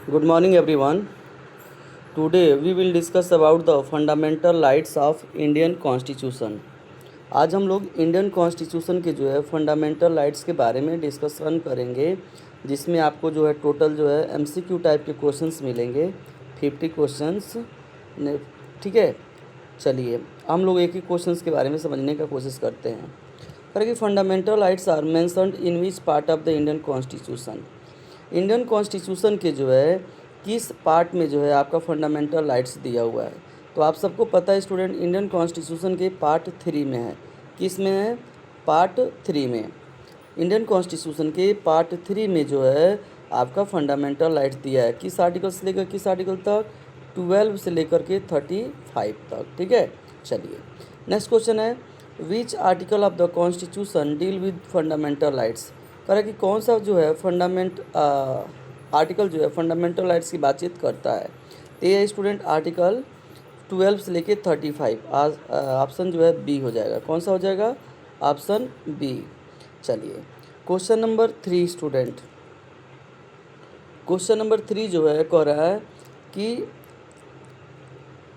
Good morning, everyone. Today we will discuss about the fundamental rights of Indian Constitution. आज हम लोग Indian constitution के जो है फंडामेंटल राइट्स के बारे में डिस्कशन करेंगे, जिसमें आपको जो है टोटल जो है एमसीक्यू टाइप के क्वेश्चंस मिलेंगे, 50 क्वेश्चंस। ठीक है, चलिए हम लोग एक ही क्वेश्चंस के बारे में समझने का कोशिश करते हैं। पर कि fundamental rights are mentioned in which part of the Indian constitution. Indian constitution के जो है किस पार्ट में जो है आपका फंडामेंटल राइट्स दिया हुआ है। तो आप सबको पता है स्टूडेंट, इंडियन कॉन्स्टिट्यूशन के पार्ट 3 में है। किस में है? पार्ट 3 में। इंडियन कॉन्स्टिट्यूशन के पार्ट 3 में जो है आपका फंडामेंटल राइट्स दिया है। किस आर्टिकल से लेकर किस आर्टिकल तक? 12 से लेकर के 35 तक। ठीक है, चलिए नेक्स्ट क्वेश्चन है, which article of the constitution deal with fundamental rights. कह कि कौन सा जो है आर्टिकल जो है फंडामेंटल राइट्स की बातचीत करता है। तो ये स्टूडेंट आर्टिकल 12 से लेके 35। ऑप्शन जो है बी हो जाएगा। कौन सा हो जाएगा? Option B. चलिए question number 3 student, question number 3 जो है कह रहा है कि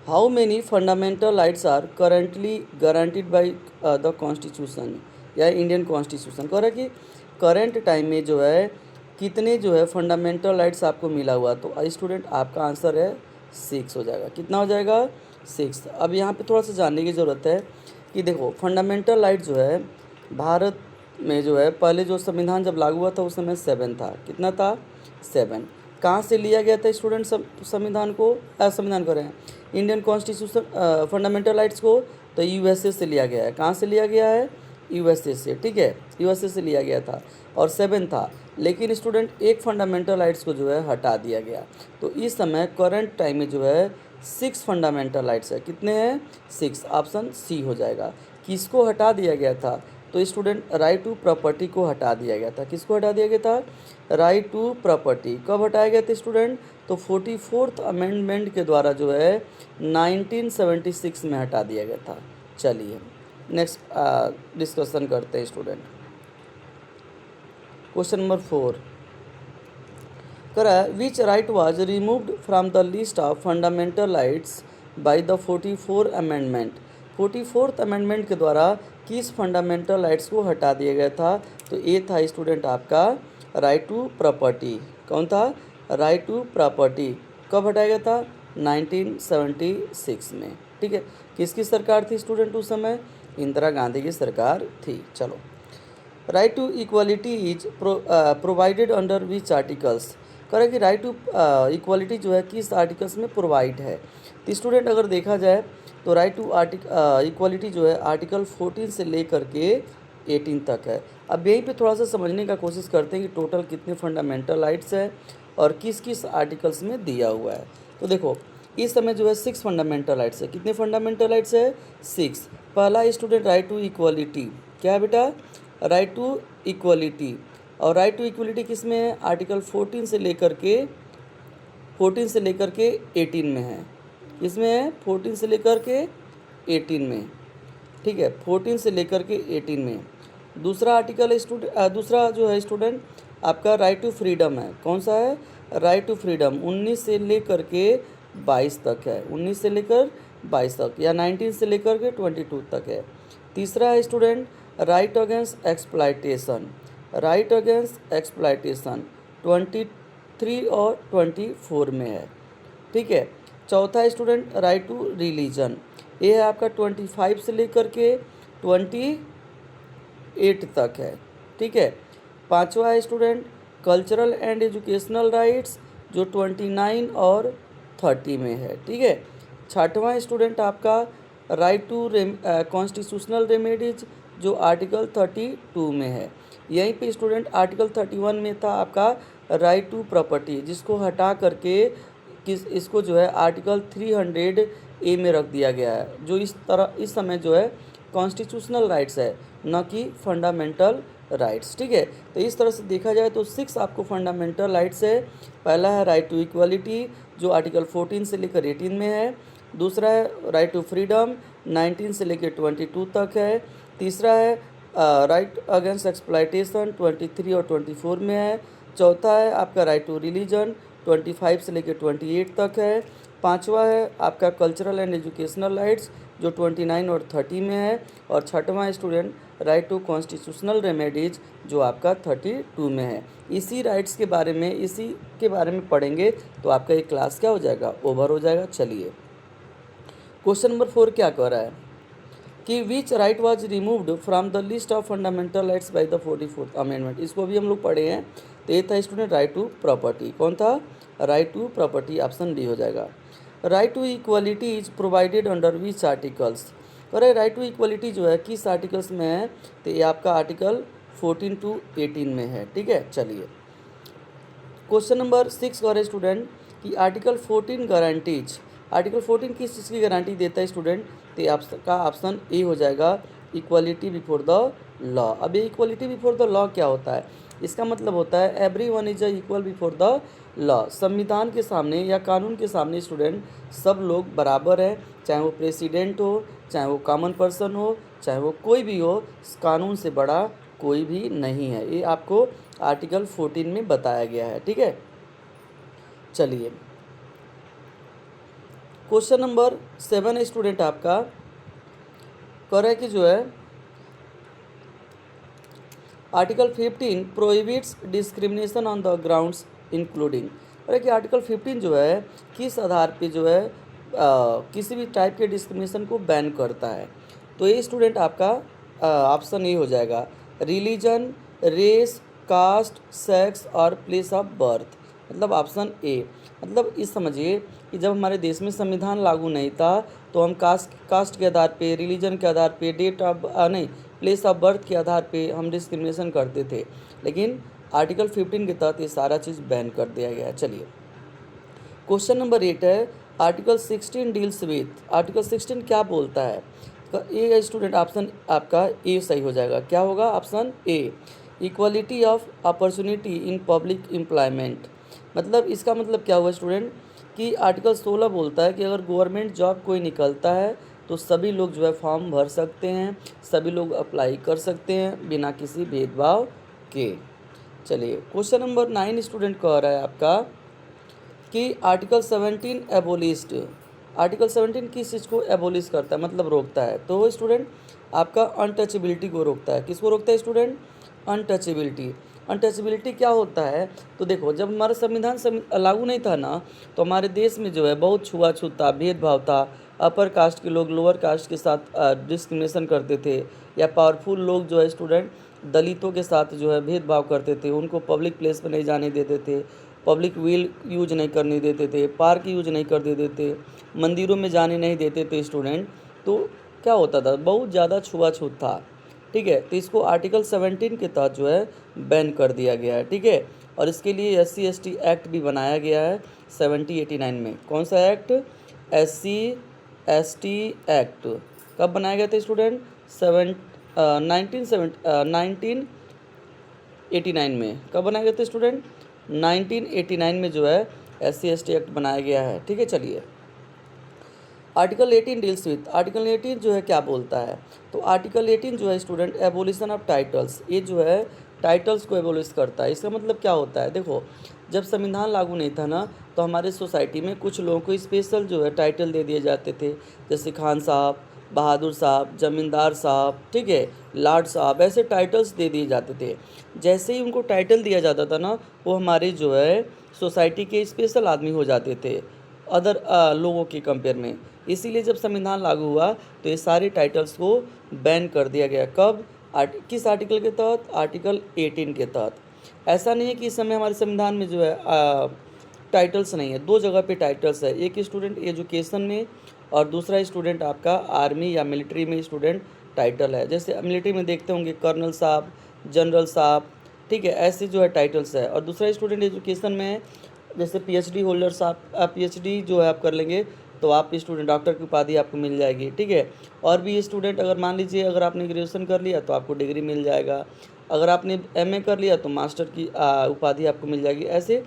how many fundamental rights are currently guaranteed by the constitution या इंडियन कॉन्स्टिट्यूशन। कह रहा है कि करेंट टाइम में जो है कितने जो है फंडामेंटल राइट्स आपको मिला हुआ। तो स्टूडेंट आपका आंसर है 6 हो जाएगा। कितना हो जाएगा? 6। अब यहाँ पे थोड़ा सा जानने की ज़रूरत है कि देखो फंडामेंटल राइट जो है भारत में जो है पहले जो संविधान जब लागू हुआ था उस समय 7 था। कितना था? 7। कहाँ से लिया गया था स्टूडेंट संविधान को? संविधान कह रहे हैं इंडियन कॉन्स्टिट्यूशन फंडामेंटल राइट्स को। तो यूएसए से लिया गया है। कहाँ से लिया गया है? यूएसए से। ठीक है, यूएसए से लिया गया था और 7 था। लेकिन स्टूडेंट एक फंडामेंटल राइट्स को जो है हटा दिया गया। तो इस समय करंट टाइम में जो है 6 फंडामेंटल राइट्स है। कितने हैं? 6। ऑप्शन सी हो जाएगा। किसको हटा दिया गया था? तो स्टूडेंट राइट टू प्रॉपर्टी को हटा दिया गया था। किसको हटा दिया गया था? Right to property. कब हटाया गया था स्टूडेंट? तो 44th अमेंडमेंट के द्वारा जो है 1976 में हटा दिया गया था। चलिए नेक्स्ट डिस्कशन करते हैं स्टूडेंट। क्वेश्चन नंबर 4 करा which right was removed from the list of fundamental rights by the 44 amendment. 44th amendment के द्वारा किस फंडामेंटल राइट्स को हटा दिया गया था? तो ये था स्टूडेंट आपका राइट टू प्रॉपर्टी। कौन था? Right to property. कब हटाया गया था? 1976 में। ठीक है, किसकी सरकार थी स्टूडेंट उस समय? इंदिरा गांधी की सरकार थी। चलो, right to equality is provided under which articles. कह रहे कि राइट टू इक्वालिटी जो है किस आर्टिकल्स में प्रोवाइड है। तो स्टूडेंट अगर देखा जाए तो राइट टू इक्वालिटी जो है आर्टिकल 14 से लेकर के 18 तक है। अब यहीं पे थोड़ा सा समझने का कोशिश करते हैं कि टोटल कितने फंडामेंटल राइट्स है और किस किस आर्टिकल्स में दिया हुआ है। तो देखो इस समय जो है 6 फंडामेंटल राइट्स है। कितने फंडामेंटल राइट्स है? 6। पहला स्टूडेंट राइट टू इक्वालिटी। क्या है बेटा? Right to equality. और राइट टू इक्वलिटी किस में है? आर्टिकल 14 से लेकर के 18 में है। इसमें है 14 से लेकर के 18 में। ठीक है, 14 से लेकर के 18 में। दूसरा आर्टिकल दूसरा जो है स्टूडेंट आपका राइट टू फ्रीडम है। कौन सा है? राइट टू फ्रीडम 19 से लेकर के 22 तक है। 19 से लेकर 22 तक या 19 से लेकर के 22 तक है। तीसरा है student right against exploitation. Right against exploitation 23 और 24 में है। ठीक है, चौथा स्टूडेंट राइट टू रिलीजन। ये है आपका 25 से लेकर के 28 तक है। ठीक है, पांचवा है student cultural and educational rights जो 29 और 30 में है। ठीक है, छठवां स्टूडेंट आपका राइट टू कॉन्स्टिट्यूशनल रेमेडीज जो आर्टिकल 32 में है। यहीं पे स्टूडेंट आर्टिकल 31 में था आपका राइट टू प्रॉपर्टी, जिसको हटा करके इसको जो है आर्टिकल 300 ए में रख दिया गया है, जो इस समय जो है कॉन्स्टिट्यूशनल राइट्स है, न कि फंडामेंटल राइट्स। ठीक है, तो इस तरह से देखा जाए तो 6 आपको फंडामेंटल राइट्स है। पहला है राइट टू इक्वालिटी जो आर्टिकल 14 से लेकर 18 में है। दूसरा है राइट टू फ्रीडम 19 से लेकर 22 तक है। तीसरा है राइट अगेंस्ट एक्सप्लॉयटेशन 23 और 24 में है। चौथा है आपका राइट टू रिलीजन 25 से लेकर 28 तक है। पांचवा है आपका कल्चरल एंड एजुकेशनल राइट्स जो 29 और 30 में है। और छठवां student right to constitutional remedies जो आपका 32 में है। इसी के बारे में पढ़ेंगे तो आपका ये क्लास क्या हो जाएगा, ओवर हो जाएगा। चलिए क्वेश्चन नंबर 4 क्या कह रहा है कि which right was removed from the list of fundamental rights by the 44th amendment. इसको भी हम लोग पढ़े हैं। तो ये था स्टूडेंट राइट टू प्रॉपर्टी। कौन था, right to property, option D हो जाएगा। Right to equality is provided under which articles. अरे राइट टू इक्वलिटी जो है किस आर्टिकल्स में है, तो ये आपका आर्टिकल 14 to 18 में है। ठीक है, चलिए क्वेश्चन नंबर 6 कह रहे स्टूडेंट कि आर्टिकल 14 गारंटीज, आर्टिकल 14 किस चीज़ की गारंटी देता है स्टूडेंट, तो आपका ऑप्शन ए हो जाएगा इक्वलिटी बिफोर द लॉ। अब ये इक्वलिटी बिफोर द लॉ क्या होता है, इसका मतलब होता है everyone is equal before the law. संविधान के सामने या कानून के सामने स्टूडेंट सब लोग बराबर हैं, चाहे वो प्रेसिडेंट हो, चाहे वो कॉमन पर्सन हो, चाहे वो कोई भी हो, कानून से बड़ा कोई भी नहीं है। ये आपको आर्टिकल 14 में बताया गया है। ठीक है, चलिए क्वेश्चन नंबर 7 स्टूडेंट आपका कह रहा है कि जो है article 15 prohibits discrimination on the grounds including. अरे कि आर्टिकल 15 जो है किस आधार पे जो है किसी भी टाइप के डिस्क्रिमिनेशन को बैन करता है, तो ये स्टूडेंट आपका ऑप्शन ए हो जाएगा रिलीजन, रेस, कास्ट, सेक्स और प्लेस ऑफ बर्थ, मतलब ऑप्शन ए। मतलब इस समझिए कि जब हमारे देश में संविधान लागू नहीं था तो हम कास्ट के आधार पे, रिलीजन के आधार पे, डेट ऑफ नहीं प्लेस ऑफ बर्थ के आधार पे हम डिस्क्रिमिनेशन करते थे, लेकिन आर्टिकल 15 के तहत ये सारा चीज़ बैन कर दिया गया है। चलिए क्वेश्चन नंबर 8 है आर्टिकल 16 डील्स विथ, आर्टिकल 16 क्या बोलता है, तो ए स्टूडेंट ऑप्शन आपका ए सही हो जाएगा। क्या होगा, option A equality of opportunity in public employment. मतलब इसका मतलब क्या हुआ स्टूडेंट कि आर्टिकल 16 बोलता है कि अगर गवर्नमेंट जॉब कोई निकलता है तो सभी लोग जो है फॉर्म भर सकते हैं, सभी लोग अप्लाई कर सकते हैं बिना किसी भेदभाव के। चलिए क्वेश्चन नंबर 9 स्टूडेंट कह रहा है आपका कि आर्टिकल 17 एबोलिस्ड, आर्टिकल 17 किस चीज़ को एबोलिश करता है, मतलब रोकता है, तो स्टूडेंट आपका अनटचेबिलिटी को रोकता है। किसको रोकता है स्टूडेंट, अनटचेबिलिटी। अनटचेबिलिटी क्या होता है, तो देखो जब हमारा संविधान लागू नहीं था ना, तो हमारे देश में जो है बहुत छुआछूत था, भेदभाव था। अपर कास्ट के लोग लोअर कास्ट के साथ डिस्क्रिमिनेशन करते थे, या पावरफुल लोग जो है स्टूडेंट दलितों के साथ जो है भेदभाव करते थे, उनको पब्लिक प्लेस पर नहीं जाने देते थे, पब्लिक व्हील यूज नहीं करने देते थे, पार्क यूज नहीं कर देते थे, मंदिरों में जाने नहीं देते थे स्टूडेंट। तो क्या होता था, बहुत ज़्यादा छुआछूत था। ठीक है, तो इसको आर्टिकल 17 के तहत जो है बैन कर दिया गया है। ठीक है, और इसके लिए SC/ST एक्ट भी बनाया गया है 7089 में। कौन सा एक्ट, SC/ST एक्ट कब बनाया गया था स्टूडेंट, 1989 में। कब बनाया गया था स्टूडेंट, 1989 में जो है SC/ST एक्ट बनाया गया है। ठीक है, चलिए आर्टिकल 18 डील्स विथ, आर्टिकल 18 जो है क्या बोलता है, तो आर्टिकल 18 जो है स्टूडेंट एबोलिशन ऑफ टाइटल्स, ये जो है टाइटल्स को एबोलिश करता है। इसका मतलब क्या होता है, देखो जब संविधान लागू नहीं था ना, तो हमारे सोसाइटी में कुछ लोगों को स्पेशल जो है टाइटल दे दिए जाते थे, जैसे खान साहब, बहादुर साहब, जमींदार साहब, ठीक है, लाड साहब, ऐसे टाइटल्स दे दिए जाते थे। जैसे ही उनको टाइटल दिया जाता था ना, वो हमारे जो है सोसाइटी के स्पेशल आदमी हो जाते थे अदर लोगों के कंपेयर में। इसीलिए जब संविधान लागू हुआ तो ये सारे टाइटल्स को बैन कर दिया गया। कब, किस आर्टिकल के तहत, आर्टिकल 18 के तहत। ऐसा नहीं है कि इस समय हमारे संविधान में जो है टाइटल्स नहीं है, दो जगह पे टाइटल्स है, एक स्टूडेंट एजुकेशन में और दूसरा स्टूडेंट आपका आर्मी या मिलिट्री में स्टूडेंट टाइटल है। जैसे मिलिट्री में देखते होंगे कर्नल साहब, जनरल साहब, ठीक है, ऐसे जो है टाइटल्स है। और दूसरा स्टूडेंट एजुकेशन में है, जैसे PhD होल्डर साहब, PhD जो है आप कर लेंगे तो आप स्टूडेंट डॉक्टर की उपाधि आपको मिल जाएगी। ठीक है, और भी स्टूडेंट अगर मान लीजिए अगर आपने ग्रेजुएशन कर लिया तो आपको डिग्री मिल जाएगा, अगर आपने MA कर लिया तो मास्टर की उपाधि आपको मिल जाएगी। ऐसे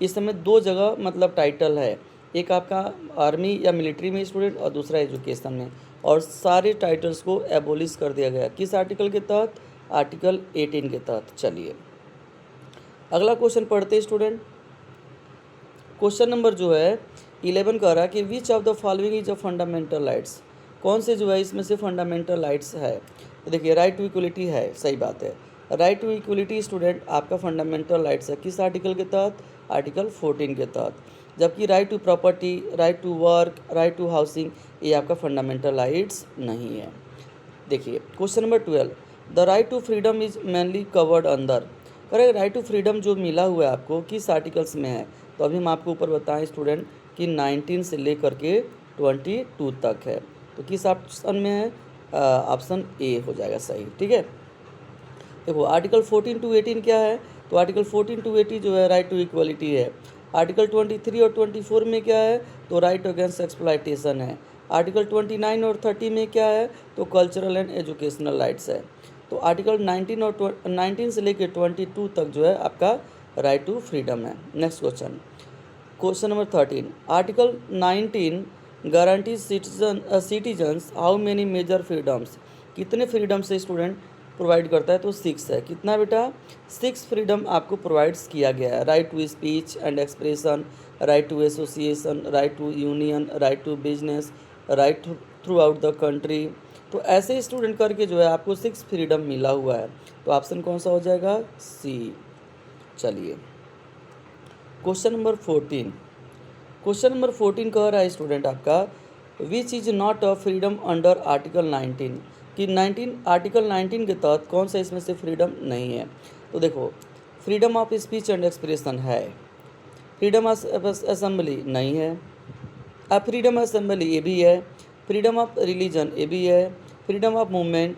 इस समय दो जगह मतलब टाइटल है, एक आपका आर्मी या मिलिट्री में स्टूडेंट और दूसरा एजुकेशन में, और सारे टाइटल्स को एबोलिश कर दिया गया। किस आर्टिकल के तहत, आर्टिकल 18 के तहत। चलिए अगला क्वेश्चन पढ़ते स्टूडेंट। क्वेश्चन नंबर जो है 11 कह रहा है कि विच of the following is a fundamental rights, कौन से जो है इसमें से फंडामेंटल राइट्स है। तो देखिए राइट टू इक्वलिटी है, सही बात है। राइट टू इक्वलिटी स्टूडेंट आपका फंडामेंटल राइट्स है, किस आर्टिकल के तहत, आर्टिकल 14 के तहत। जबकि right to property, right to work, right to housing ये आपका फंडामेंटल राइट्स नहीं है। देखिए question number 12, the right to freedom is mainly covered अंदर, करेक्ट। राइट टू फ्रीडम जो मिला हुआ है आपको किस आर्टिकल्स में है, तो अभी हम आपको ऊपर बताएं स्टूडेंट कि 19 से लेकर के 22 तक है। तो किस ऑप्शन में है, ऑप्शन ए हो जाएगा सही, ठीक है। देखो आर्टिकल 14 टू 18 क्या है, तो आर्टिकल 14 टू 80 जो है राइट टू इक्वलिटी है। आर्टिकल 23 और 24 में क्या है, तो राइट अगेंस्ट एक्सप्लॉयटेशन है। आर्टिकल 29 और 30 में क्या है, तो कल्चरल एंड एजुकेशनल राइट्स है। तो आर्टिकल 19 और 19 से लेकर 22 तक जो है आपका राइट टू फ्रीडम है। Next question, question number 13, article 19 guarantees citizens how many major freedoms, कितने फ्रीडम से स्टूडेंट प्रोवाइड करता है, तो 6 है। कितना बेटा, 6 फ्रीडम आपको प्रोवाइड्स किया गया है। Right to speech and expression, right to association, right to union, right to business, right throughout the country. तो ऐसे स्टूडेंट करके जो है आपको 6 फ्रीडम मिला हुआ है। तो ऑप्शन कौन सा हो जाएगा, सी। चलिए क्वेश्चन नंबर 14, क्वेश्चन नंबर 14 कह रहा है स्टूडेंट आपका which is not a freedom under article 19, कि 19 आर्टिकल 19 के तहत कौन सा इसमें से फ्रीडम नहीं है। तो देखो freedom of speech and expression है, फ्रीडम ऑफ असेंबली नहीं है, अब फ्रीडम ऑफ असेंबली ये भी है, फ्रीडम ऑफ रिलीजन ये भी है, फ्रीडम ऑफ मूवमेंट,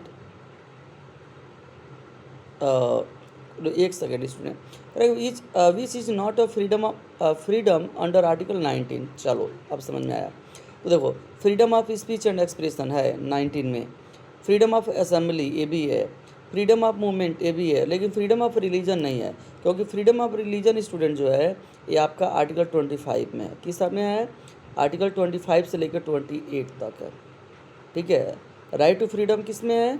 एक second student, which is not a freedom under article 19। चलो अब समझ में आया। तो देखो freedom of speech and expression है 19 में, फ्रीडम ऑफ असेंबली ये भी है, फ्रीडम ऑफ मूवमेंट ये भी है, लेकिन फ्रीडम ऑफ रिलीजन नहीं है, क्योंकि फ्रीडम ऑफ रिलीजन स्टूडेंट जो है ये आपका आर्टिकल 25 में है। किस में है, आर्टिकल 25 से लेकर 28 तक है, ठीक है। राइट टू फ्रीडम किस में है,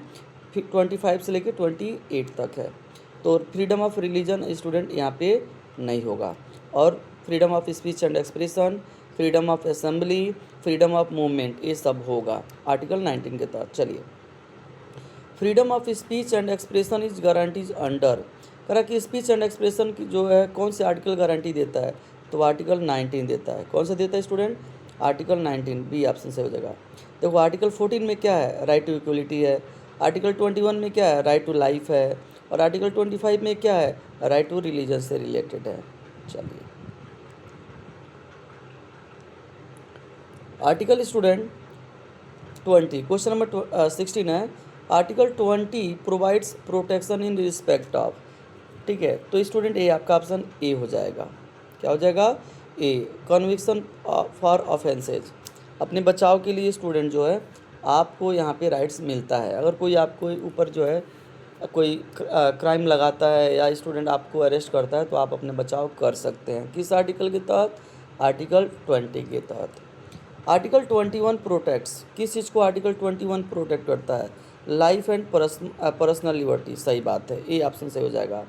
25 से लेकर 28 तक है। तो फ्रीडम ऑफ रिलीजन स्टूडेंट यहाँ पे नहीं होगा, और freedom of speech and expression, freedom of assembly, freedom of movement ये सब होगा आर्टिकल 19 के तहत। चलिए freedom of speech and expression is guarantees under, करा कि स्पीच एंड एक्सप्रेशन की जो है कौन से आर्टिकल गारंटी देता है, तो आर्टिकल 19 देता है। कौन सा देता है स्टूडेंट, आर्टिकल 19, बी ऑप्शन से हो जाएगा। देखो आर्टिकल 14 में क्या है, राइट टू इक्वलिटी है, आर्टिकल 21 में क्या है, राइट टू लाइफ है, और आर्टिकल 25 में क्या है, राइट टू रिलीजन से रिलेटेड है। चलिए आर्टिकल स्टूडेंट 20, क्वेश्चन नंबर 16 है, article 20 provides protection in respect of, ठीक है। तो स्टूडेंट ए आपका ऑप्शन ए हो जाएगा, क्या हो जाएगा, ए, कन्विक्शन फॉर ऑफेंसेज, अपने बचाव के लिए स्टूडेंट जो है आपको यहाँ पे राइट्स मिलता है। अगर कोई आपको ऊपर जो है कोई क्राइम लगाता है या स्टूडेंट आपको अरेस्ट करता है तो आप अपने बचाव कर सकते हैं। किस आर्टिकल के तहत, आर्टिकल 20 के तहत। आर्टिकल 21 प्रोटेक्ट्स, किस चीज़ को आर्टिकल 21 प्रोटेक्ट करता है, लाइफ एंड पर्सनल लिबर्टी, सही बात है, ए ऑप्शन से हो जाएगा।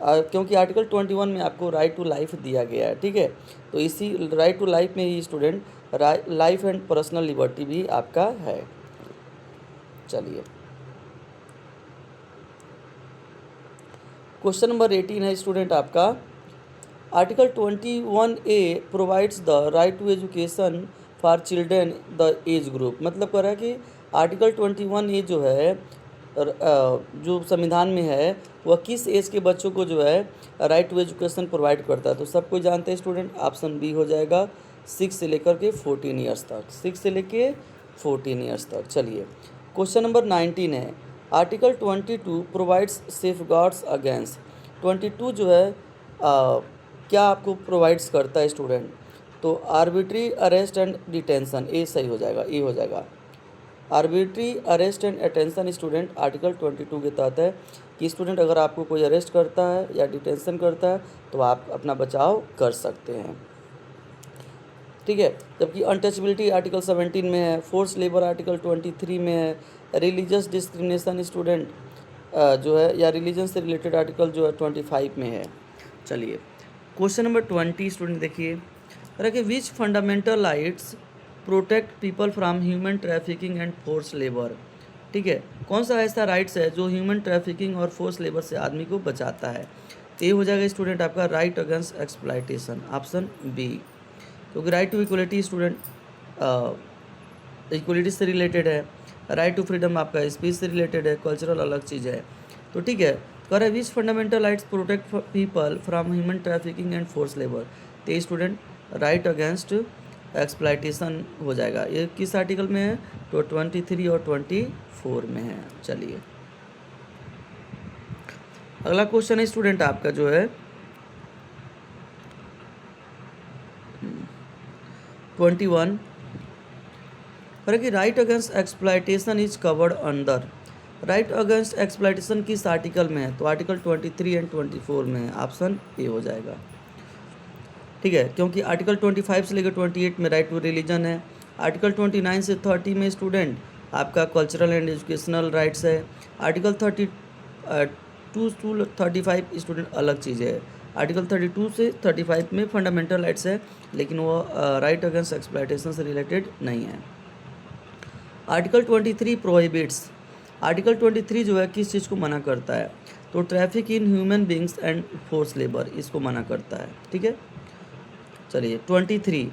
क्योंकि आर्टिकल 21 में आपको राइट टू लाइफ दिया गया है, ठीक है। तो इसी राइट टू लाइफ में ही student life and personal liberty भी आपका है। चलिए क्वेश्चन नंबर 18 है स्टूडेंट आपका, article 21A provides the right to education for children the age group, मतलब कह रहा है कि आर्टिकल 21A जो है जो संविधान में है वह किस एज के बच्चों को जो है राइट टू एजुकेशन प्रोवाइड करता है। तो सब कोई जानते हैं स्टूडेंट, ऑप्शन बी हो जाएगा, 6 से लेकर के 14 ईयर्स तक, 6 से लेके 14 ईयर्स तक। चलिए क्वेश्चन नंबर 19 है, article 22 provides safe guards against, 22 जो है क्या आपको प्रोवाइड्स करता है स्टूडेंट, तो आर्बिट्री अरेस्ट एंड डिटेंशन, ए सही हो जाएगा, ए हो जाएगा। Arbitrary arrest and attention student article 22 के तहत है कि स्टूडेंट अगर आपको कोई अरेस्ट करता है या डिटेंशन करता है तो आप अपना बचाव कर सकते हैं, ठीक है। जबकि अनटचबिलिटी आर्टिकल 17 में है, फोर्स लेबर आर्टिकल 23 में है, रिलीजियस डिस्क्रिमिनेशन स्टूडेंट जो है या रिलीजन से रिलेटेड आर्टिकल जो है 25 में है। चलिए क्वेश्चन नंबर 20 स्टूडेंट देखिए, तरह के which fundamental rights protect people from human trafficking and force labour. ठीक है, कौन सा ऐसा राइट्स है जो ह्यूमन ट्रैफिकिंग और फोर्स लेबर से आदमी को बचाता है। तो ये हो जाएगा स्टूडेंट आपका right against exploitation, option B. क्योंकि right to equality student equality से रिलेटेड है, राइट टू फ्रीडम आपका स्पीच से रिलेटेड है, कल्चरल अलग चीज़ है। तो ठीक है, कर है which fundamental rights protect people from human trafficking and force labour. तो स्टूडेंट राइट अगेंस्ट एक्सप्लॉयटेशन हो जाएगा। ये किस आर्टिकल में है, तो 23 और 24 में है। चलिए अगला क्वेश्चन है स्टूडेंट आपका जो है 21 पर कि right against exploitation is covered under. Right against exploitation किस आर्टिकल में है, तो आर्टिकल 23 एंड 24 में है, ऑप्शन ए हो जाएगा। ठीक है, क्योंकि आर्टिकल 25 से लेकर 28 में राइट टू रिलीजन है, आर्टिकल 29 से 30 में स्टूडेंट आपका कल्चरल एंड एजुकेशनल राइट्स है, आर्टिकल 32 टू 35 स्टूडेंट अलग चीज़ है, आर्टिकल 32 से 35 में फंडामेंटल राइट्स है, लेकिन वो राइट अगेंस्ट एक्सप्लॉयटेशन से रिलेटेड नहीं है। आर्टिकल 23 प्रोहिबिट्स, आर्टिकल 23 जो है किस चीज़ को मना करता है, तो traffic in human beings and force labour, इसको मना करता है। ठीक है, चलिए 23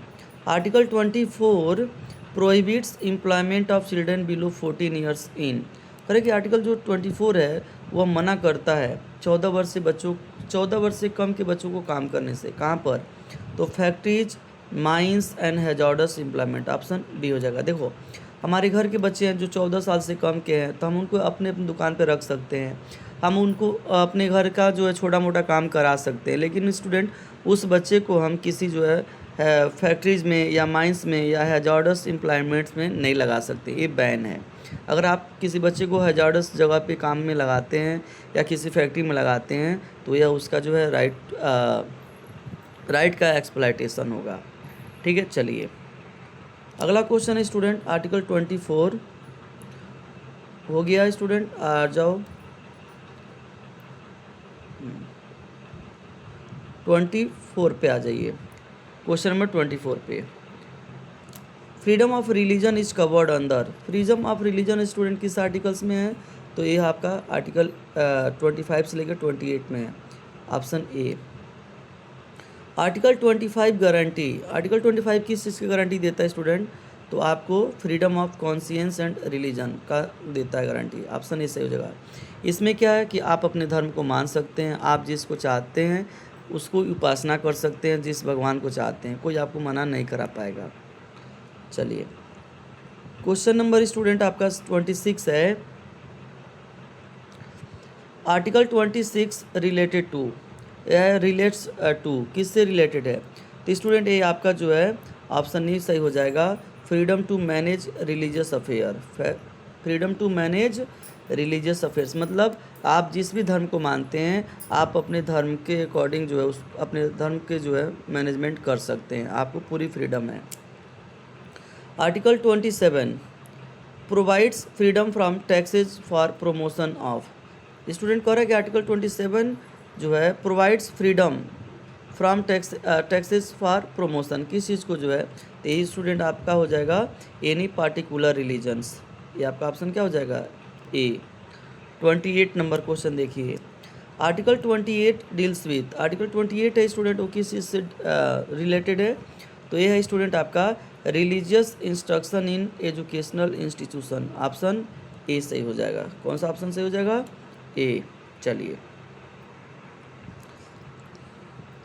article 24 prohibits employment of children below 14 years in. करें कि आर्टिकल जो 24 है वह मना करता है 14 वर्ष से कम के बच्चों को काम करने से। कहाँ पर, तो factories, mines and hazardous employment, option B हो जाएगा। देखो हमारे घर के बच्चे हैं जो 14 साल से कम के हैं, तो हम उनको अपने अपनी दुकान पे रख सकते हैं, हम उनको अपने घर का जो है छोटा मोटा काम करा सकते हैं, लेकिन स्टूडेंट उस बच्चे को हम किसी जो है फैक्ट्रीज में या माइंस में या हैजार्डस एम्प्लॉयमेंट्स में नहीं लगा सकते, ये बैन है। अगर आप किसी बच्चे को हैजार्डस जगह पे काम में लगाते हैं या किसी फैक्ट्री में लगाते हैं तो यह उसका जो है राइट का एक्सप्लॉयटेशन होगा। ठीक है, चलिए अगला क्वेश्चन है स्टूडेंट आर्टिकल 24 हो गया स्टूडेंट, आ जाओ 24 पे आ जाइए। क्वेश्चन नंबर 24 पे freedom of religion is covered अंदर। फ्रीडम ऑफ रिलीजन स्टूडेंट किस आर्टिकल्स में है, तो ये आपका आर्टिकल 25 से लेकर 28 में है, option A. Article 25 guarantee, article 25 किस चीज़ की गारंटी देता है स्टूडेंट, तो आपको freedom of conscience and religion का देता है गारंटी, ऑप्शन ए सही हो जाएगा। इसमें क्या है कि आप अपने धर्म को मान सकते हैं, आप जिसको चाहते हैं उसको उपासना कर सकते हैं, जिस भगवान को चाहते हैं, कोई आपको मना नहीं करा पाएगा। चलिए क्वेश्चन नंबर स्टूडेंट आपका 26 है, आर्टिकल 26 रिलेटेड टू, यह रिलेट्स टू, किससे रिलेटेड है, तो स्टूडेंट ये आपका जो है ऑप्शन ई सही हो जाएगा, freedom to manage religious affair. Freedom to manage religious affairs मतलब आप जिस भी धर्म को मानते हैं आप अपने धर्म के अकॉर्डिंग जो है उस अपने धर्म के जो है मैनेजमेंट कर सकते हैं, आपको पूरी फ्रीडम है। Article 27 provides freedom from taxes for promotion of. Student कह रहा है कि आर्टिकल 27 जो है provides freedom from taxes for promotion, किस चीज़ को जो है, तो यही स्टूडेंट आपका हो जाएगा एनी पार्टिकुलर रिलीजन्स, ये आपका ऑप्शन क्या हो जाएगा, ए। 28 नंबर क्वेश्चन देखिए, आर्टिकल 28 डील्स विथ, आर्टिकल 28 है स्टूडेंट वो किस चीज़ से रिलेटेड है, तो ये है स्टूडेंट आपका religious instruction in educational institution, option A सही हो जाएगा। कौन सा ऑप्शन सही हो जाएगा, ए।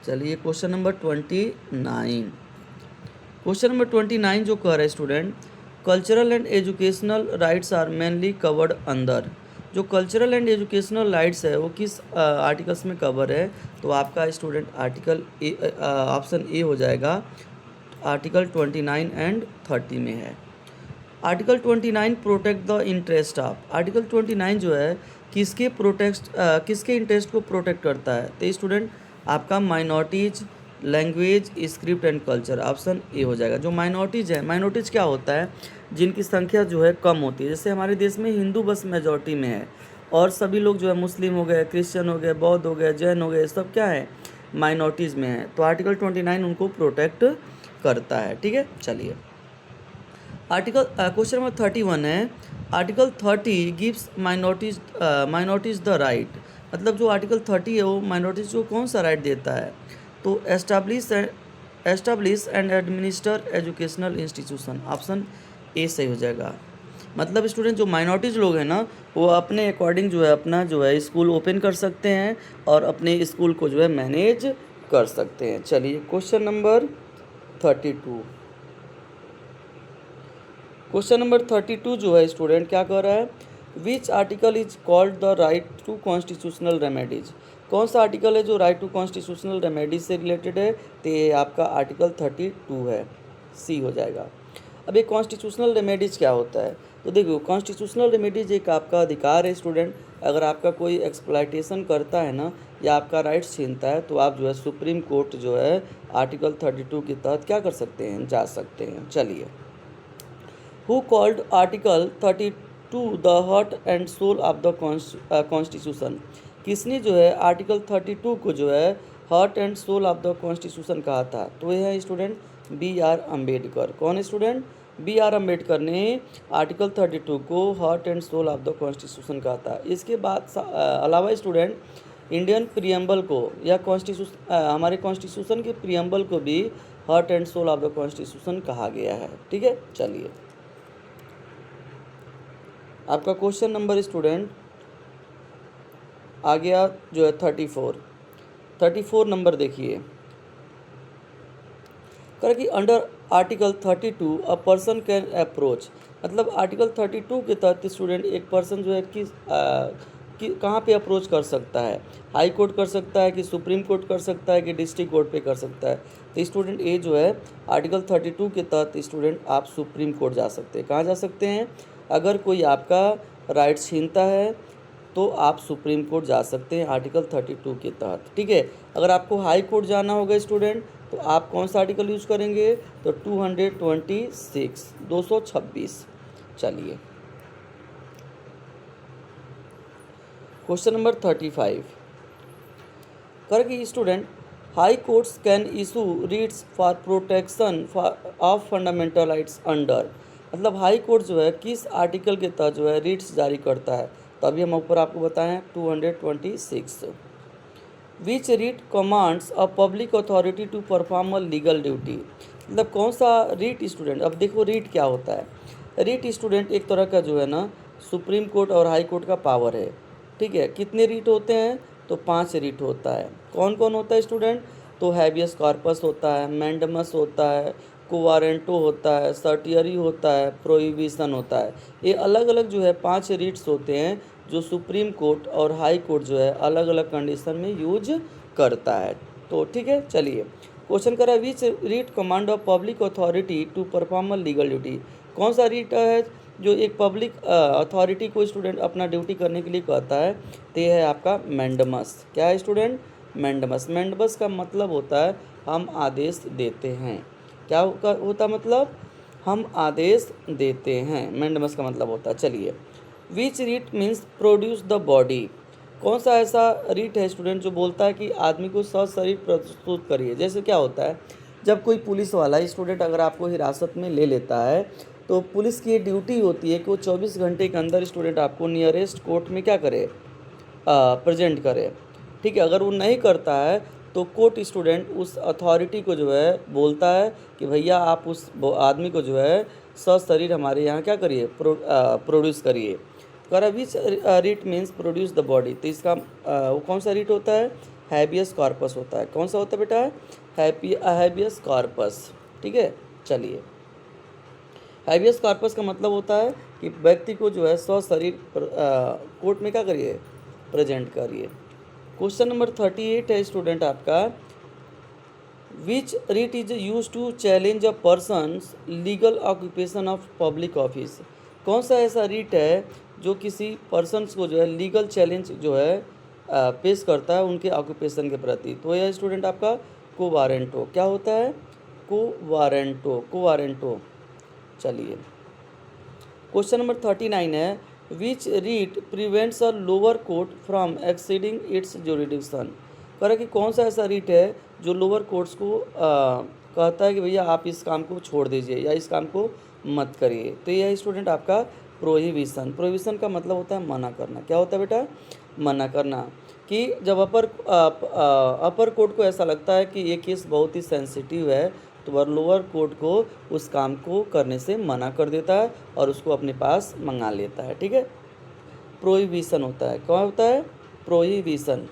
चलिए क्वेश्चन नंबर 29, क्वेश्चन नंबर 29 जो कह रहा है student cultural and educational rights are mainly covered अंदर। जो कल्चरल एंड एजुकेशनल राइट्स है वो किस आर्टिकल्स में कवर है, तो आपका student article a, option A हो जाएगा, आर्टिकल 29 एंड 30 में है। Article 29 protect the interest of, article 29 जो है किसके इंटरेस्ट को प्रोटेक्ट करता है, तो स्टूडेंट आपका minorities, language, script and culture, option A हो जाएगा। जो माइनॉरिटीज़ है, माइनॉरिटीज़ क्या होता है, जिनकी संख्या जो है कम होती है, जैसे हमारे देश में हिंदू बस मेजॉरिटी में है और सभी लोग जो है मुस्लिम हो गए, क्रिश्चियन हो गए, बौद्ध हो गए, जैन हो गए, सब क्या है माइनॉरिटीज़ में है, तो आर्टिकल 29 उनको प्रोटेक्ट करता है। ठीक है, चलिए आर्टिकल क्वेश्चन नंबर 31 है, article 30 gives minorities the right. मतलब जो आर्टिकल 30 है वो माइनॉरिटीज़ को कौन सा राइट देता है? तो establish and administer educational institution, option A सही हो जाएगा। मतलब स्टूडेंट जो माइनॉरिटीज़ लोग हैं ना, वो अपने अकॉर्डिंग जो है अपना जो है स्कूल ओपन कर सकते हैं और अपने स्कूल को जो है मैनेज कर सकते हैं। चलिए क्वेश्चन नंबर 32, क्वेश्चन नंबर 32 जो है स्टूडेंट क्या कह रहा है, which article is called the right to constitutional remedies. कौन सा आर्टिकल है जो राइट टू कॉन्स्टिट्यूशनल रेमेडीज से रिलेटेड है? तो ये आपका आर्टिकल 32 है, सी हो जाएगा। अब ये कॉन्स्टिट्यूशनल रेमेडीज क्या होता है? तो देखो कॉन्स्टिट्यूशनल रेमेडीज एक आपका अधिकार है स्टूडेंट। अगर आपका कोई एक्सप्लॉइटेशन करता है ना या आपका राइट्स छीनता है तो आप जो है सुप्रीम कोर्ट जो है आर्टिकल 32 के तहत क्या कर सकते हैं, जा सकते हैं। चलिए, who called Article 32 the heart and soul of the Constitution। किसने जो है आर्टिकल 32 को जो है heart and soul of the constitution कहा था? तो ये है स्टूडेंट बी आर अम्बेडकर। कौन है स्टूडेंट? बी आर अम्बेडकर ने आर्टिकल 32 को heart and soul of the constitution कहा था। इसके बाद अलावा स्टूडेंट इंडियन प्रियम्बल को या कॉन्स्टिट्यूशन हमारे कॉन्स्टिट्यूशन के प्रियम्बल को भी heart and soul of the constitution कहा गया है। ठीक है, चलिए आपका क्वेश्चन नंबर स्टूडेंट आ गया जो है 34 नंबर देखिए, कर कि under article 32 a person can approach. मतलब आर्टिकल 32 के तहत स्टूडेंट एक पर्सन जो है कहाँ पे अप्रोच कर सकता है? हाई कोर्ट कर सकता है कि सुप्रीम कोर्ट कर सकता है कि डिस्ट्रिक्ट कोर्ट पे कर सकता है? तो स्टूडेंट ये जो है आर्टिकल 32 के तहत स्टूडेंट आप सुप्रीम कोर्ट जा सकते हैं। कहाँ जा सकते हैं? अगर कोई आपका राइट्स छीनता है तो आप सुप्रीम कोर्ट जा सकते हैं आर्टिकल 32 के तहत। ठीक है, अगर आपको हाई कोर्ट जाना होगा स्टूडेंट तो आप कौन सा आर्टिकल यूज करेंगे? तो 226। चलिए क्वेश्चन नंबर 35, कर कि student high courts can issue रीट्स for protection of fundamental rights under. मतलब हाई कोर्ट जो है किस आर्टिकल के तहत जो है रीट्स जारी करता है? तो अभी हम ऊपर आपको बताएं 226। Which writ commands a public authority to perform a legal duty. मतलब कौन सा रीट स्टूडेंट? अब देखो रीट क्या होता है। रीट स्टूडेंट एक तरह का जो है ना सुप्रीम कोर्ट और हाई कोर्ट का पावर है। ठीक है, कितने रीट होते हैं? तो 5 रीट होता है। कौन कौन होता है स्टूडेंट? तो हैबियस कॉर्पस होता है, मैंडमस होता है, कोवारेंटो होता है, सर्टियरी होता है, प्रोहिबिशन होता है। ये अलग अलग जो है 5 रीट्स होते हैं जो सुप्रीम कोर्ट और हाई कोर्ट जो है अलग अलग कंडीशन में यूज करता है। तो ठीक है, चलिए क्वेश्चन करा which writ command of public authority to perform a legal duty. कौन सा रीट है जो एक पब्लिक अथॉरिटी को स्टूडेंट अपना ड्यूटी करने के लिए कहता है? तो ये है आपका मैंडमस। क्या है स्टूडेंट? मैंडमस। मैंडमस का मतलब होता है हम आदेश देते हैं। क्या होता मतलब? हम आदेश देते हैं, मैंडमस का मतलब होता है। चलिए which writ means produce the body. कौन सा ऐसा रीट है स्टूडेंट जो बोलता है कि आदमी को शरीर प्रस्तुत करिए? जैसे क्या होता है जब कोई पुलिस वाला स्टूडेंट अगर आपको हिरासत में ले लेता है तो पुलिस की ड्यूटी होती है कि वो 24 घंटे के अंदर स्टूडेंट आपको नियरेस्ट कोर्ट में क्या करे? प्रेजेंट करे। ठीक है, अगर वो नहीं करता है तो कोर्ट स्टूडेंट उस अथॉरिटी को जो है बोलता है कि भैया आप उस आदमी को जो है सशरीर हमारे यहाँ क्या करिए? प्रोड्यूस करिए। कर which writ means produce the body. तो इसका वो कौन सा रीट होता है? हैबियस कॉर्पस होता है। कौन सा होता है बेटा? Habeas corpus. ठीक है, चलिए हैबियस कॉर्पस का मतलब होता है कि व्यक्ति को जो है सशरीर कोर्ट में क्या करिए? प्रेजेंट करिए। क्वेश्चन नंबर 38 है स्टूडेंट आपका, which writ is use to challenge a person's legal occupation of public office. कौन सा ऐसा रीट है जो किसी पर्सनस को जो है लीगल चैलेंज जो है पेश करता है उनके ऑक्यूपेशन के प्रति? तो यह स्टूडेंट आपका कोवारेंटो। क्या होता है? कोवारेंटो। चलिए क्वेश्चन नंबर 39 है, which writ prevents a lower court from exceeding its jurisdiction. कह रहा कि कौन सा ऐसा रीट है जो लोअर कोर्ट्स को कहता है कि भैया आप इस काम को छोड़ दीजिए या इस काम को मत करिए। तो ये है स्टूडेंट आपका प्रोहिबिशन। प्रोहिबिशन का मतलब होता है मना करना। क्या होता है बेटा? मना करना। कि जब अपर कोर्ट को ऐसा लगता है कि ये केस बहुत ही सेंसिटिव है, तो वह लोअर कोर्ट को उस काम को करने से मना कर देता है और उसको अपने पास मंगा लेता है। ठीक है, प्रोहिबिशन होता है। क्या होता है? Prohibition.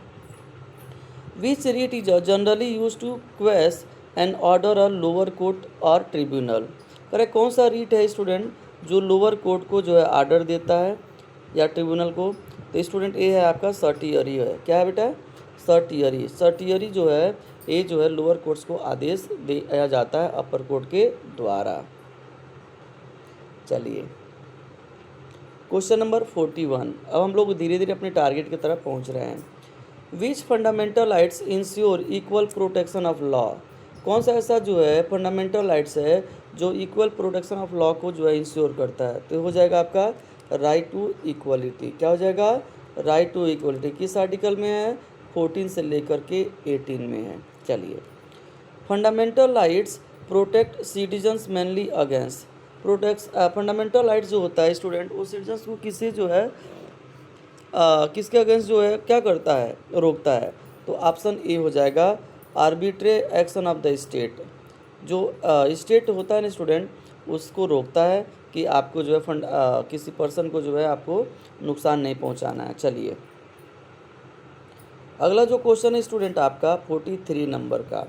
Which writ is generally use to quash an order a lower court और ट्रिब्यूनल। करेक्ट, कौन सा रीट है स्टूडेंट जो लोअर कोर्ट को जो है ऑर्डर देता है या ट्रिब्यूनल को? तो स्टूडेंट ये है आपका सर्टियरी है। क्या है बेटा? सर्टियरी। सर्टियरी जो है ये जो है लोअर कोर्ट्स को आदेश दिया जाता है अपर कोर्ट के द्वारा। चलिए क्वेश्चन नंबर 41। अब हम लोग धीरे धीरे अपने टारगेट की तरफ पहुंच रहे हैं। Which fundamental rights ensure equal protection of law. कौन सा ऐसा जो है फंडामेंटल राइट्स है जो इक्वल प्रोटेक्शन ऑफ लॉ को जो है इंश्योर करता है? तो हो जाएगा आपका राइट टू इक्वलिटी। क्या हो जाएगा? Right to equality. किस आर्टिकल में है? 14 से लेकर के 18 में है। चलिए, fundamental rights protect citizens mainly against. Fundamental rights जो होता है स्टूडेंट, वो सिटीजन्स को किसी जो है किसके अगेंस्ट जो है क्या करता है? रोकता है। तो ऑप्शन ए हो जाएगा आर्बिट्रे एक्शन ऑफ द स्टेट। जो स्टेट होता है ना स्टूडेंट, उसको रोकता है कि आपको जो है किसी पर्सन को जो है आपको नुकसान नहीं पहुंचाना है। चलिए अगला जो क्वेश्चन है स्टूडेंट आपका 43 नंबर का।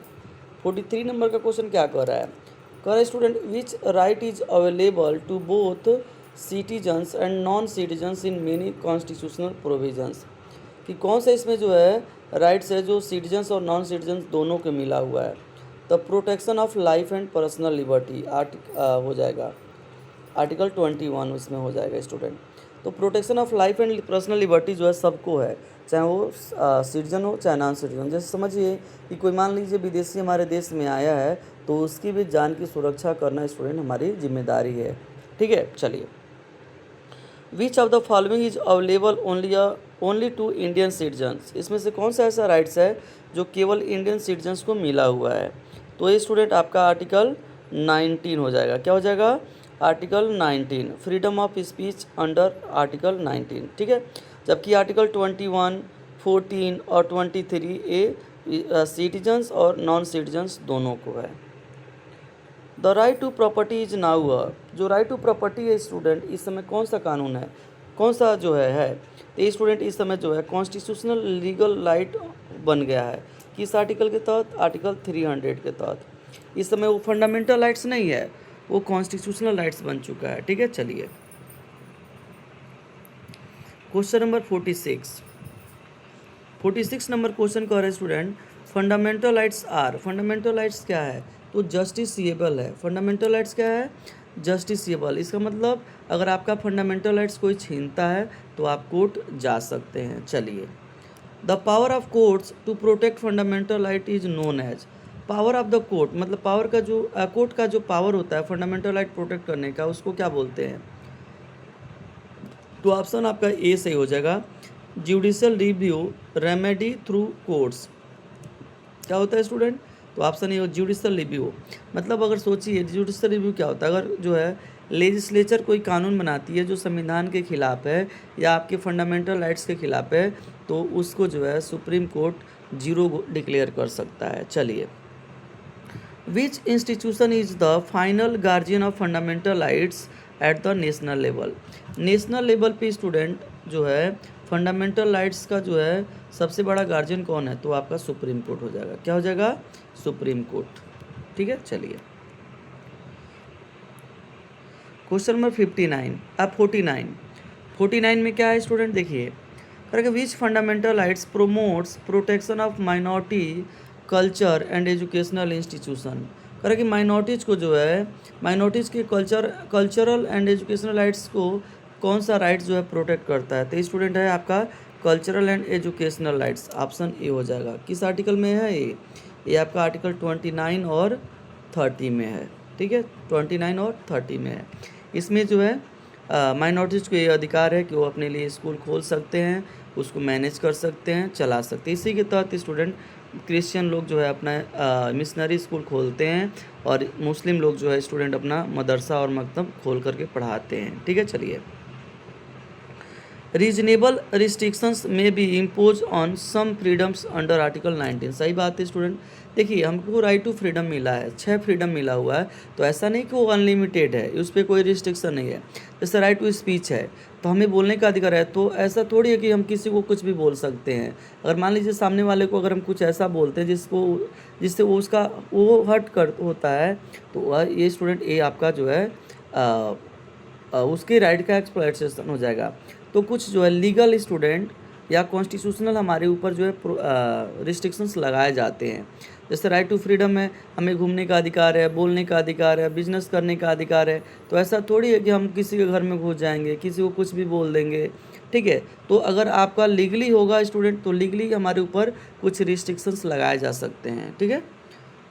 43 नंबर का क्वेश्चन क्या कह रहा है? कह रहा है student which right is available to both citizens and non citizens in many constitutional provisions. कि कौन सा इसमें जो है राइट्स है जो सिटीजन्स और नॉन सिटीजन्स दोनों के मिला हुआ है? The protection of life and personal liberty हो जाएगा आर्टिकल 21 उसमें हो जाएगा स्टूडेंट। तो protection of life and personal liberty जो है सबको है, चाहे वो सिटीजन हो चाहे नॉन सिटीजन। जैसे समझिए कि कोई मान लीजिए विदेशी हमारे देश में आया है, तो उसकी भी जान की सुरक्षा करना स्टूडेंट हमारी जिम्मेदारी है। ठीक है, चलिए which of the following is available only to Indian citizens. इसमें से कौन सा ऐसा राइट्स है जो केवल इंडियन सिटीजन्स को मिला हुआ है? तो ये स्टूडेंट आपका आर्टिकल 19 हो जाएगा। क्या हो जाएगा? Article 19 freedom of speech under article 19। ठीक है, जबकि आर्टिकल 21, 14 और 23 ये सिटीजन्स और नॉन सिटीजन्स दोनों को है। The right to property is now जो राइट टू प्रॉपर्टी है स्टूडेंट, इस समय कौन सा कानून है? कौन सा जो है तो ये स्टूडेंट इस समय जो है कॉन्स्टिट्यूशनल लीगल राइट बन गया है। किस आर्टिकल के तहत? आर्टिकल 300 के तहत। इस समय वो फंडामेंटल राइट्स नहीं है, वो कॉन्स्टिट्यूशनल राइट्स बन चुका है। ठीक है, चलिए क्वेश्चन नंबर 46 नंबर क्वेश्चन कह रहे हैं student fundamental rights are. Fundamental rights क्या है? तो जस्टिसिएबल है। फंडामेंटल राइट्स क्या है? जस्टिसिएबल। इसका मतलब अगर आपका फंडामेंटल राइट्स कोई छीनता है तो आप कोर्ट जा सकते हैं। चलिए the power of courts to protect fundamental right is known as. Power of the court मतलब पावर का जो कोर्ट का जो पावर होता है फंडामेंटल राइट प्रोटेक्ट करने का, उसको क्या बोलते हैं? तो ऑप्शन आपका ए सही हो जाएगा judicial review remedy through courts. क्या होता है स्टूडेंट? तो ऑप्शन ए हो जुडिशियल रिव्यू। मतलब अगर सोचिए जुडिशियल रिव्यू क्या होता है, अगर जो है लेजिस्लेचर कोई कानून बनाती है जो संविधान के खिलाफ है या आपके फंडामेंटल राइट्स के खिलाफ है, तो उसको जो है सुप्रीम कोर्ट जीरो डिक्लेयर कर सकता है। चलिए विच institution is the final guardian of fundamental rights at the national level. National level पे स्टूडेंट जो है फंडामेंटल राइट्स का जो है सबसे बड़ा गार्जियन कौन है? तो आपका सुप्रीम कोर्ट हो जाएगा। क्या हो जाएगा? Supreme court. ठीक है, चलिए क्वेश्चन नंबर 59 अब 49 में क्या है स्टूडेंट? देखिए correct which fundamental rights promotes protection of minority culture and educational institution. Correct minorities को जो है माइनॉरिटीज़ के कल्चरल एंड एजुकेशनल राइट्स को कौन सा राइट्स जो है प्रोटेक्ट करता है? तो स्टूडेंट है आपका cultural and educational rights. Option A हो जाएगा। किस आर्टिकल में है ये आपका आर्टिकल 29 और 30 में है। ठीक है, 29 और 30 में है। इसमें जो है माइनॉरिटीज़ को ये अधिकार है कि वो अपने लिए स्कूल खोल सकते हैं, उसको मैनेज कर सकते हैं, चला सकते हैं। इसी के तहत स्टूडेंट क्रिश्चियन लोग जो है अपना मिशनरी स्कूल खोलते हैं और मुस्लिम लोग जो है स्टूडेंट अपना मदरसा और मकतब खोल करके पढ़ाते हैं। ठीक है, चलिए। Reasonable restrictions may be imposed on some freedoms under article 19। सही बात है स्टूडेंट। देखिए, हमको राइट टू फ्रीडम मिला है, 6 फ्रीडम मिला हुआ है, तो ऐसा नहीं कि वो अनलिमिटेड है, उस पर कोई रिस्ट्रिक्शन नहीं है। जैसे राइट टू स्पीच है, तो हमें बोलने का अधिकार है, तो ऐसा थोड़ी है कि हम किसी को कुछ भी बोल सकते हैं। अगर मान लीजिए सामने वाले को अगर हम कुछ ऐसा बोलते हैं जिससे वो उसका वो हर्ट कर होता है, तो ये स्टूडेंट ये आपका जो है उसके राइट का एक्सप्लॉइटेशन हो जाएगा। तो कुछ जो है लीगल स्टूडेंट या कॉन्स्टिट्यूशनल हमारे ऊपर जो है रिस्ट्रिक्शंस लगाए जाते हैं। जैसे राइट टू फ्रीडम है, हमें घूमने का अधिकार है, बोलने का अधिकार है, बिजनेस करने का अधिकार है। तो ऐसा थोड़ी है कि हम किसी के घर में घुस जाएंगे, किसी को कुछ भी बोल देंगे। ठीक है, तो अगर आपका लीगली होगा स्टूडेंट, तो लीगली हमारे ऊपर कुछ रिस्ट्रिक्शंस लगाए जा सकते हैं। ठीक है,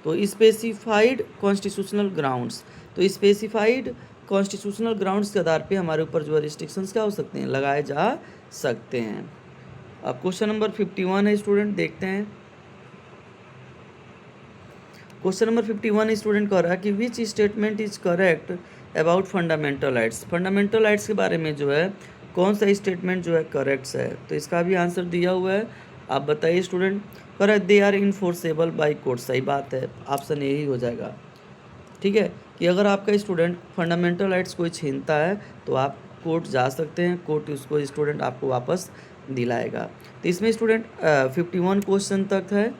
तो स्पेसिफाइड कॉन्स्टिट्यूशनल ग्राउंड्स, तो स्पेसिफाइड कॉन्स्टिट्यूशनल ग्राउंड्स के आधार पे हमारे ऊपर जो है रिस्ट्रिक्शंस क्या हो सकते हैं, लगाए जा सकते हैं। अब क्वेश्चन नंबर 51 है स्टूडेंट, देखते हैं। क्वेश्चन नंबर 51 स्टूडेंट कह रहा है कि which statement is correct about fundamental rights. Fundamental rights के बारे में जो है कौन सा स्टेटमेंट जो है करेक्ट है, तो इसका भी आंसर दिया हुआ है। आप बताइए student. Correct, they are enforceable by court. सही बात है, ऑप्शन यही हो जाएगा। ठीक है, कि अगर आपका स्टूडेंट फंडामेंटल राइट्स कोई छीनता है तो आप कोर्ट जा सकते हैं, कोर्ट उसको स्टूडेंट आपको वापस दिलाएगा। तो इसमें स्टूडेंट 51 क्वेश्चन तक है।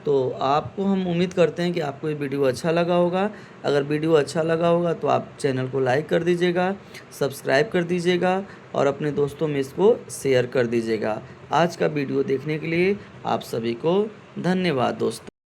तो आपको हम उम्मीद करते हैं कि आपको ये वीडियो अच्छा लगा होगा। अगर वीडियो अच्छा लगा होगा तो आप चैनल को लाइक कर दीजिएगा, सब्सक्राइब कर दीजिएगा और अपने दोस्तों में इसको शेयर कर दीजिएगा। आज का वीडियो देखने के लिए आप सभी को धन्यवाद दोस्तों।